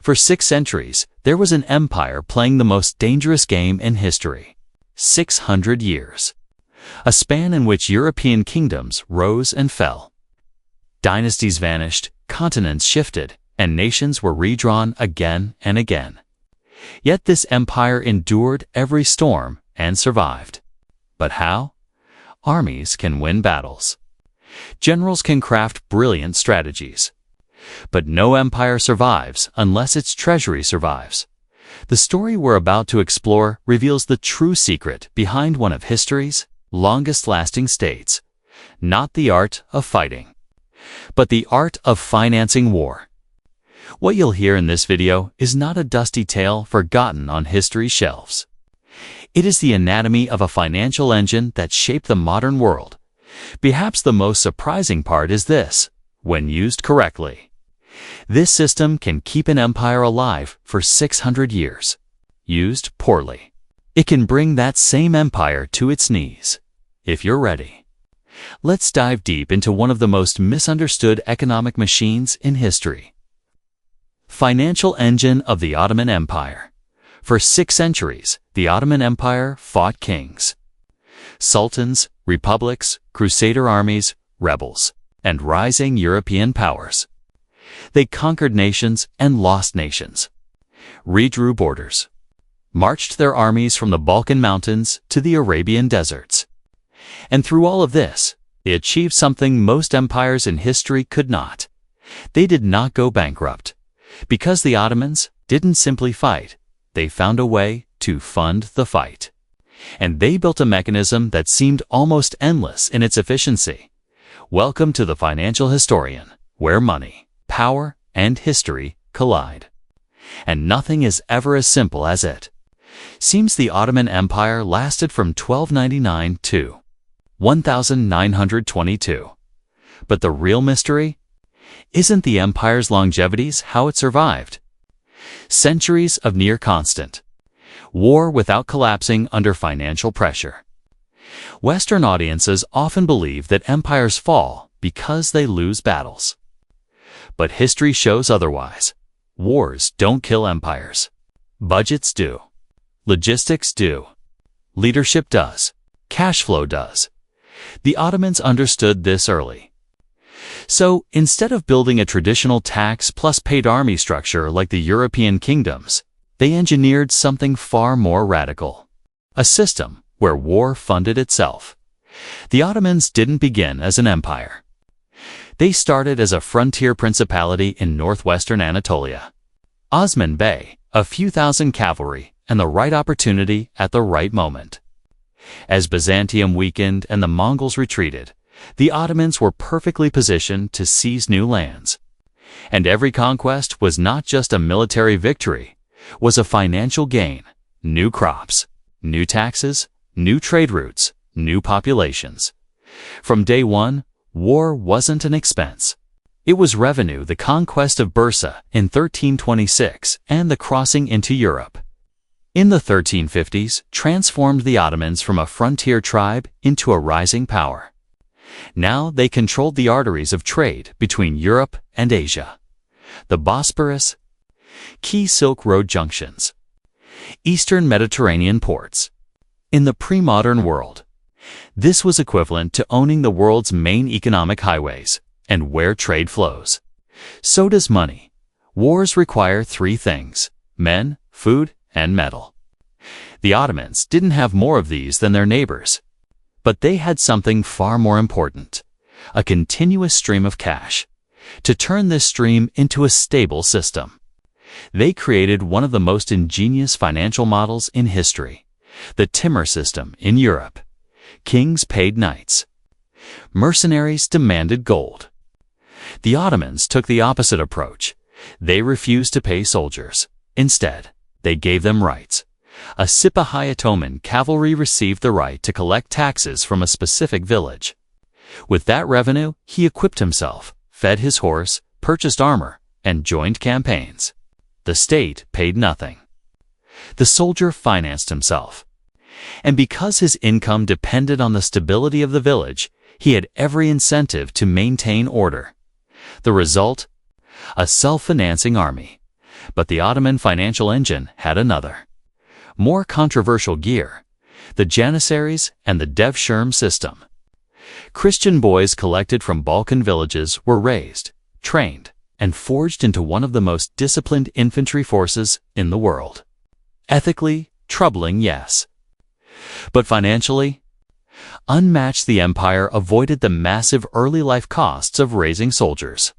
For 6 centuries, there was an empire playing the most dangerous game in history. 600 years. A span in which European kingdoms rose and fell. Dynasties vanished, continents shifted, and nations were redrawn again and again. Yet this empire endured every storm and survived. But how? Armies can win battles. Generals can craft brilliant strategies. But no empire survives unless its treasury survives. The story we're about to explore reveals the true secret behind one of history's longest-lasting states. Not the art of fighting, but the art of financing war. What you'll hear in this video is not a dusty tale forgotten on history's shelves. It is the anatomy of a financial engine that shaped the modern world. Perhaps the most surprising part is this: when used correctly, this system can keep an empire alive for 600 years. Used poorly, it can bring that same empire to its knees. If you're ready, let's dive deep into one of the most misunderstood economic machines in history. Financial engine of the Ottoman Empire. For 6 centuries, the Ottoman Empire fought kings, sultans, republics, crusader armies, rebels, and rising European powers. They conquered nations and lost nations, redrew borders, marched their armies from the Balkan mountains to the Arabian deserts. And through all of this, they achieved something most empires in history could not. They did not go bankrupt. Because the Ottomans didn't simply fight, they found a way to fund the fight. And they built a mechanism that seemed almost endless in its efficiency. Welcome to the Financial Historian, where money, power, and history collide. And nothing is ever as simple as it. Seems the Ottoman Empire lasted from 1299 to 1922. But the real mystery? Isn't the empire's longevities how it survived? Centuries of near constant war without collapsing under financial pressure. Western audiences often believe that empires fall because they lose battles. But history shows otherwise. Wars don't kill empires. Budgets do. Logistics do. Leadership does. Cash flow does. The Ottomans understood this early. So, instead of building a traditional tax plus paid army structure like the European kingdoms, they engineered something far more radical. A system where war funded itself. The Ottomans didn't begin as an empire. They started as a frontier principality in northwestern Anatolia. Osman Bey, a few thousand cavalry, and the right opportunity at the right moment. As Byzantium weakened and the Mongols retreated, the Ottomans were perfectly positioned to seize new lands. And every conquest was not just a military victory, was a financial gain. New crops, new taxes, new trade routes, new populations. From day one, war wasn't an expense. It was revenue. The conquest of Bursa in 1326 and the crossing into Europe in the 1350s transformed the Ottomans from a frontier tribe into a rising power. Now they controlled the arteries of trade between Europe and Asia, the Bosporus, key Silk Road junctions, Eastern Mediterranean ports. In the pre-modern world, this was equivalent to owning the world's main economic highways and where trade flows. So does money. Wars require 3 things: men, food, and metal. The Ottomans didn't have more of these than their neighbors. But they had something far more important: a continuous stream of cash. To turn this stream into a stable system, they created one of the most ingenious financial models in history: the timur system in Europe. Kings paid knights. Mercenaries demanded gold. The Ottomans took the opposite approach. They refused to pay soldiers. Instead, they gave them rights. A Sipahi Ottoman cavalry received the right to collect taxes from a specific village. With that revenue, he equipped himself, fed his horse, purchased armor, and joined campaigns. The state paid nothing. The soldier financed himself. And because his income depended on the stability of the village, he had every incentive to maintain order. The result? A self-financing army. But the Ottoman financial engine had another, more controversial gear: the Janissaries and the Devshirme system. Christian boys collected from Balkan villages were raised, trained, and forged into one of the most disciplined infantry forces in the world. Ethically, troubling, yes. But financially, unmatched. The empire avoided the massive early life costs of raising soldiers,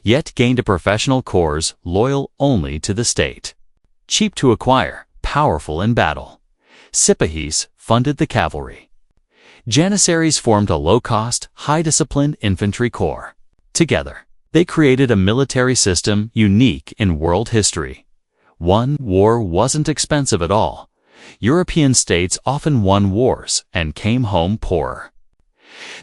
yet gained a professional corps loyal only to the state. Cheap to acquire, powerful in battle, Sipahis funded the cavalry. Janissaries formed a low-cost, high-disciplined infantry corps. Together, they created a military system unique in world history. One war wasn't expensive at all. European states often won wars and came home poorer.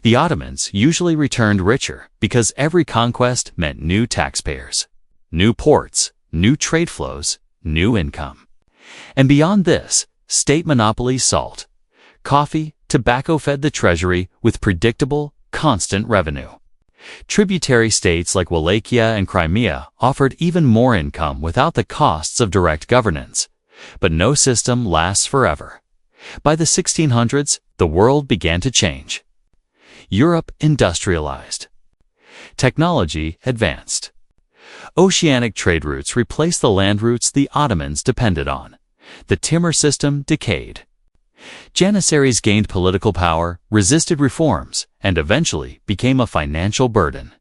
The Ottomans usually returned richer because every conquest meant new taxpayers, new ports, new trade flows, new income. And beyond this, state monopolies: salt, coffee, tobacco fed the treasury with predictable, constant revenue. Tributary states like Wallachia and Crimea offered even more income without the costs of direct governance. But no system lasts forever. By the 1600s, the world began to change. Europe industrialized. Technology advanced. Oceanic trade routes replaced the land routes the Ottomans depended on. The timur system decayed. Janissaries gained political power, resisted reforms, and eventually became a financial burden.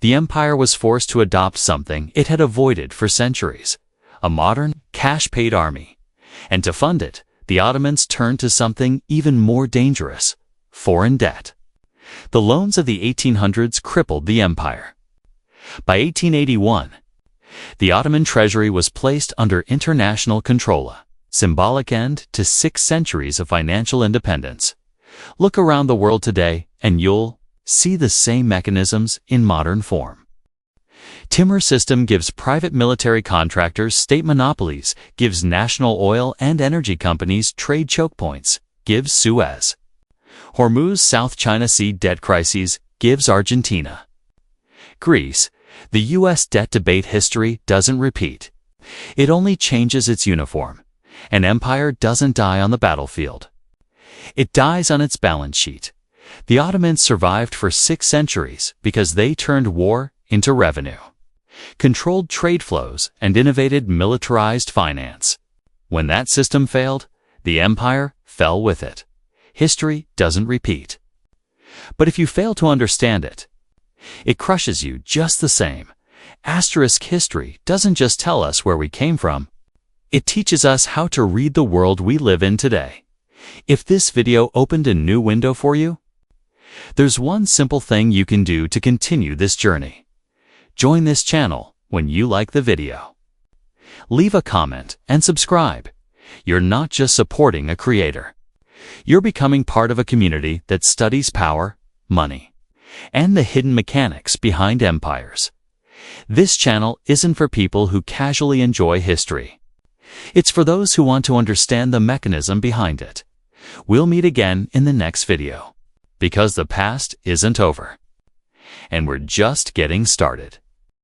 The empire was forced to adopt something it had avoided for centuries: a modern, cash-paid army. And to fund it, the Ottomans turned to something even more dangerous: foreign debt. The loans of the 1800s crippled the empire. By 1881, the Ottoman treasury was placed under international control, a symbolic end to 6 centuries of financial independence. Look around the world today, and you'll see the same mechanisms in modern form. Timur system gives private military contractors state monopolies, gives national oil and energy companies trade choke points, gives Suez, Hormuz, South China Sea debt crises, gives Argentina, Greece. The U.S. debt debate history doesn't repeat. It only changes its uniform. An empire doesn't die on the battlefield. It dies on its balance sheet. The Ottomans survived for 6 centuries because they turned war into revenue, controlled trade flows, and innovated militarized finance. When that system failed, the empire fell with it. History doesn't repeat. But if you fail to understand it, it crushes you just the same. Asterisk history doesn't just tell us where we came from. It teaches us how to read the world we live in today. If this video opened a new window for you, there's one simple thing you can do to continue this journey. Join this channel when you like the video. Leave a comment and subscribe. You're not just supporting a creator. You're becoming part of a community that studies power, money, and the hidden mechanics behind empires. This channel isn't for people who casually enjoy history. It's for those who want to understand the mechanism behind it. We'll meet again in the next video, because the past isn't over, and we're just getting started.